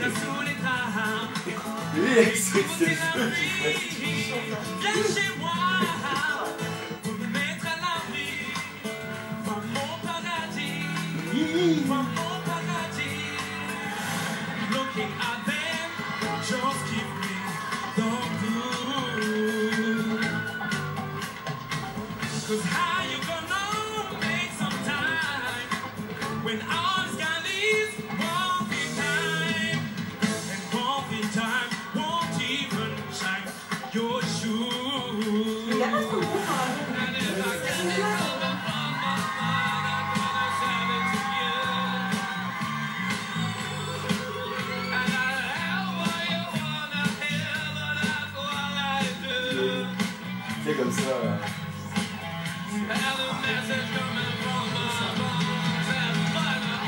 mettre sous les draps. Oui, c'est Viens chez moi pour me mettre à l'abri. Voir mon paradis. Voir mon paradis. Looking at them, just keep me don't do. 'Cause how you gonna make some time when all is gone is walking time, and walking time won't even shine your shoes. And if I can help it from my mind, I'm gonna send it to you. And I'll help what you wanna hear, but that's what I do. C'est comme ça. Have a message coming from my bones and fire.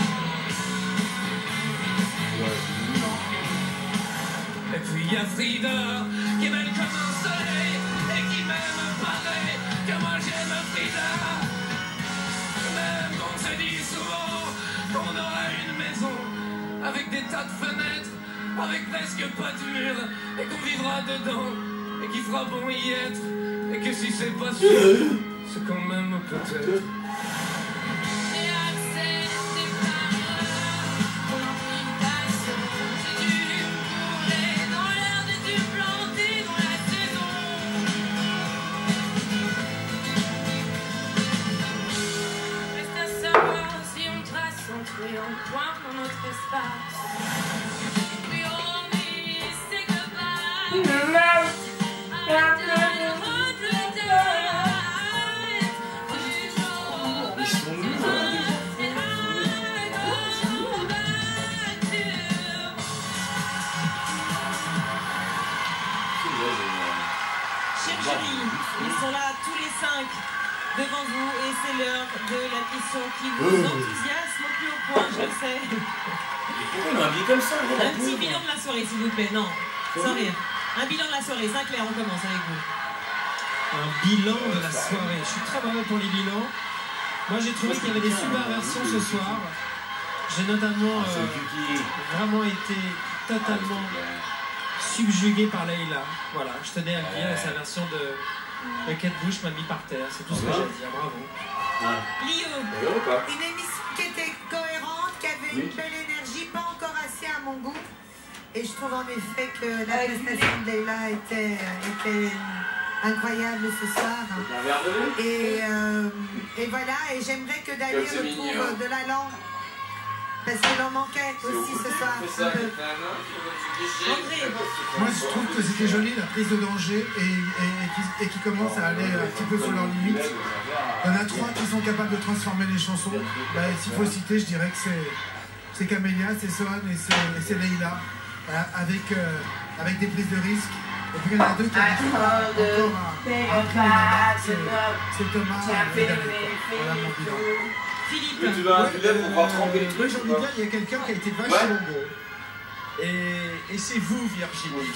Et puis il y a Frida qui est belle comme un soleil et qui m'aime pareil que moi j'aime Frida. Même qu'on se dit souvent qu'on aura une maison avec des tas de fenêtres, avec presque pas de mur, et qu'on vivra dedans et qu'il fera bon y être, et que si c'est pas sûr, c'est quand même peut-être. Et on pointe dans notre espace. We all need to say goodbye. Chers jurys, ils sont là tous les 5 devant vous et c'est l'heure de la question qui vous enthousiasme au plus haut point, je le sais. Pourquoi on a un billet comme ça? Un petit bilan de la soirée s'il vous plaît, non, sans rire. Un bilan de la soirée, Sinclair, on commence avec vous. Un bilan de la soirée, je suis très mauvais pour les bilans. Moi j'ai trouvé qu'il y avait des super versions ce soir. J'ai notamment vraiment été totalement subjugué par Leïla. Voilà, je tenais à le dire, et sa version de Kate Bush m'a mis par terre, c'est tout ce que j'ai à dire, bravo. Lio, une émission qui était cohérente, qui avait une belle énergie, pas encore assez à mon goût. Et je trouve en effet que la prestation de Leïla était incroyable ce soir. Et voilà, et j'aimerais que Dali retrouve de la langue. Parce qu'il en manquait aussi ce soir. Moi je trouve que c'était joli la prise de danger et qui commence à aller un petit peu sur leurs limites. Il y en a 3 qui sont capables de transformer les chansons. Bah, s'il faut citer, je dirais que c'est Camélia, c'est Son et c'est Leïla. Avec des prises de risque. Et puis il y en a 2 qui arrivent encore à c'est Thomas et voilà mon bilan. Philippe. Tu vas un filet pour pouvoir tremper les trucs. J'ai envie de dire, il y a quelqu'un qui a été vachement beau. Et c'est vous, Virginie.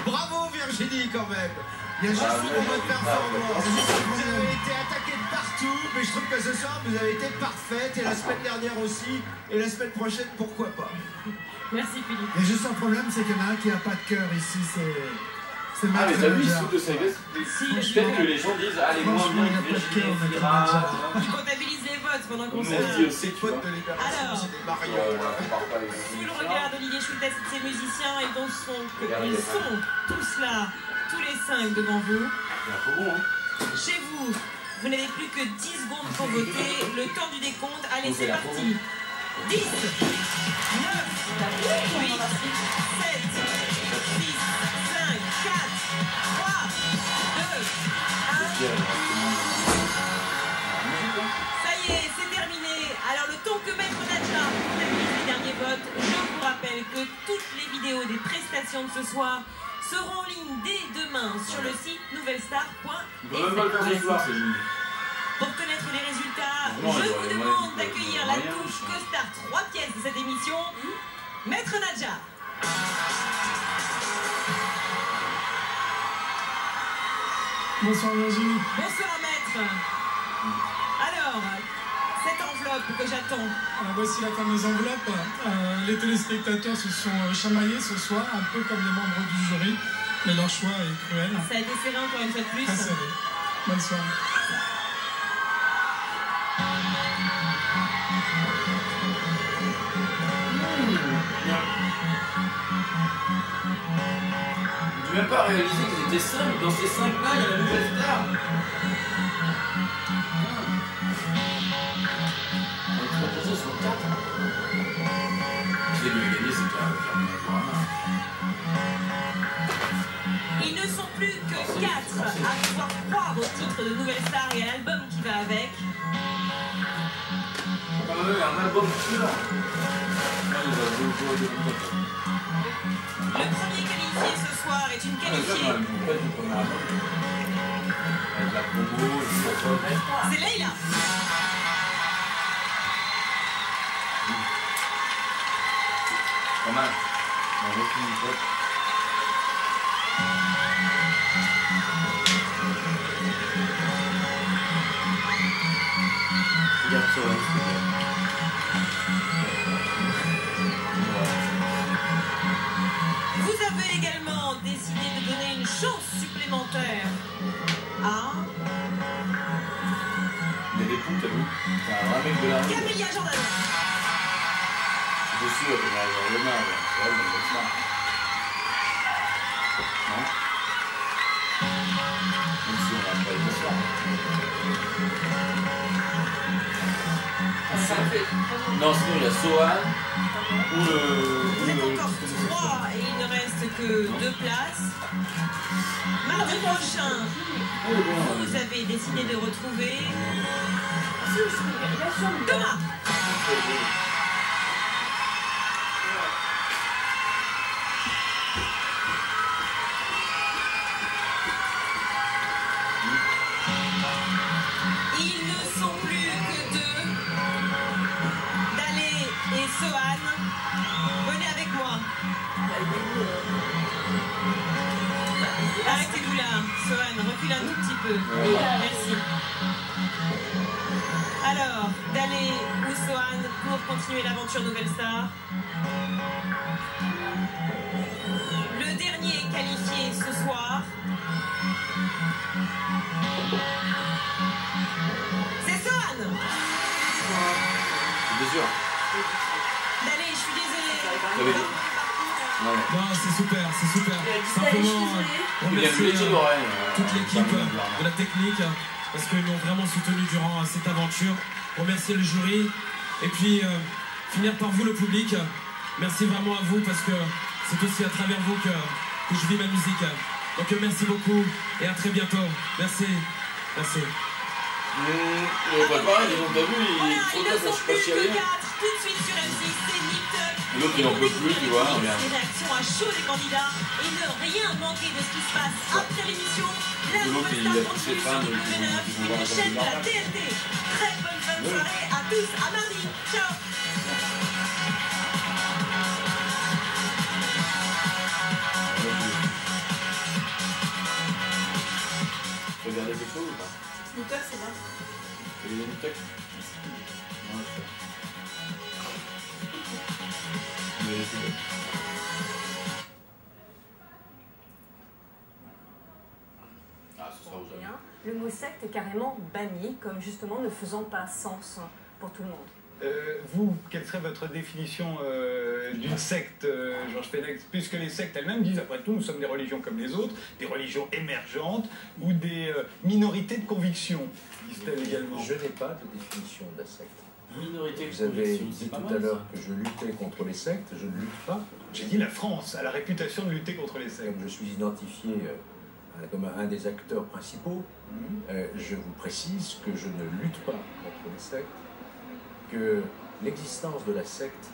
Bravo, Virginie, quand même. Il y a juste pour votre performance. Vous avez été attaqué de partout, mais je trouve que ce soir, vous avez été parfaite. Et la semaine dernière aussi. Et la semaine prochaine, pourquoi pas. Merci, Philippe. Il y a juste un problème, c'est qu'il y en a un qui n'a pas de cœur ici. C'est Ah, mais t'as vu, il se fout de sa gueule. Peut-être que les gens disent, allez, moi, bien, Virginie, Fira. Il comptabilise les votes pendant qu'on se... dit aussi, tu vois. Alors, sous le regard d'Olivier Schultes et de ses musiciens, ils sont tous là, tous les 5 devant vous. Chez vous, vous n'avez plus que 10 secondes pour voter. Le temps du décompte, allez, c'est parti. 10, 9, 8, 7, 6, 5, 4, 3, 2, 1. Ça y est, c'est terminé. Alors le temps que Maître Nadja comptabilise les derniers votes, je vous rappelle que toutes les vidéos des prestations de ce soir seront en ligne dès demain sur le site nouvellestar.fr. Pour connaître les résultats, je vous demande d'accueillir la touche Costard 3 pièces de cette émission, Maître Nadja. Bonsoir Virginie. Bonsoir Maître. Alors, cet l'enveloppe que j'attends. Voici la fameuse enveloppe. Les téléspectateurs se sont chamaillés ce soir, un peu comme les membres du jury, mais leur choix est cruel. Ça a été serré encore une fois de plus. Très serré. Bonne soirée. Tu n'as même pas réalisé qu'ils étaient 5. Dans ces 5-là, il y a la nouvelle star. On est proposé sur 4. C'est lui gagner, c'est Ils ne sont plus que 4 à pouvoir croire au titre de Nouvelle Star et à l'album qui va avec. Un album sûr. Le premier qualifié ce soir est une qualifiée. C'est Leïla. Pas mal. Regarde ça, Vous avez également décidé de donner une chance supplémentaire à il y a des poules, t'as vu? Un mec de la rue. Camélia Jordana. C'est sûr, il y a le mal. C'est elle, elle est smart. Non? Même si on n'a pas été ça. Non, sinon il y a Sohan ou Vous êtes encore 3 et il ne reste que 2 places. Mardi prochain, vous avez décidé de retrouver Thomas. Ils ne sont plus que 2. Dalé et Sohan. Venez avec moi. Arrêtez-vous là. Sohan, recule un tout petit peu. Merci. Alors, Dalé ou Sohan pour continuer l'aventure Nouvelle Star. Le dernier qualifié ce soir. C'est Sohan. C'est sûr. Dalé, je suis désolée. Non, c'est super, c'est super. Simplement remercier toute l'équipe de la technique parce qu'ils m'ont vraiment soutenu durant cette aventure. Remercier le jury et puis finir par vous le public. Merci vraiment à vous parce que c'est aussi à travers vous que je vis ma musique. Donc merci beaucoup et à très bientôt. Merci. Merci. Pas pareil, ils ont vu, Voilà, ils ils ne sont plus sont que 4 tout de suite sur M6, c'est Nick Tuck. L'autre il en peut plus, tu vois. Des réactions à chaud des candidats et ne rien manquer de ce qui se passe après l'émission. La Nouvelle Star continue sur W9, une chaîne de la TNT. Très bonne fin de soirée à tous, à mardi. Ciao. Tu regardais quelque chose ou pas? Nick Tuck, c'est bien. Et Nick Tuck? Non, je sais. Mais je sais. Ah, ce sera aux amis. Le mot secte est carrément banni, comme justement ne faisant pas sens pour tout le monde. Vous, quelle serait votre définition d'une secte, Georges Fenech? Puisque les sectes elles-mêmes disent, après tout, nous sommes des religions comme les autres, des religions émergentes ou des minorités de conviction, disent-elles également. Je n'ai pas de définition de la secte. Minorité de Vous avez conviction, dit c'est pas tout mal, à l'heure ça. que je luttais contre les sectes, je ne lutte pas. J'ai dit la France a la réputation de lutter contre les sectes. Comme je suis identifié comme un des acteurs principaux, je vous précise que je ne lutte pas contre les sectes, que l'existence de la secte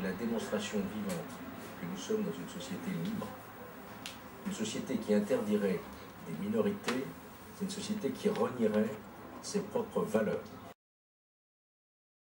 est la démonstration vivante que nous sommes dans une société libre, une société qui interdirait des minorités, c'est une société qui renierait ses propres valeurs.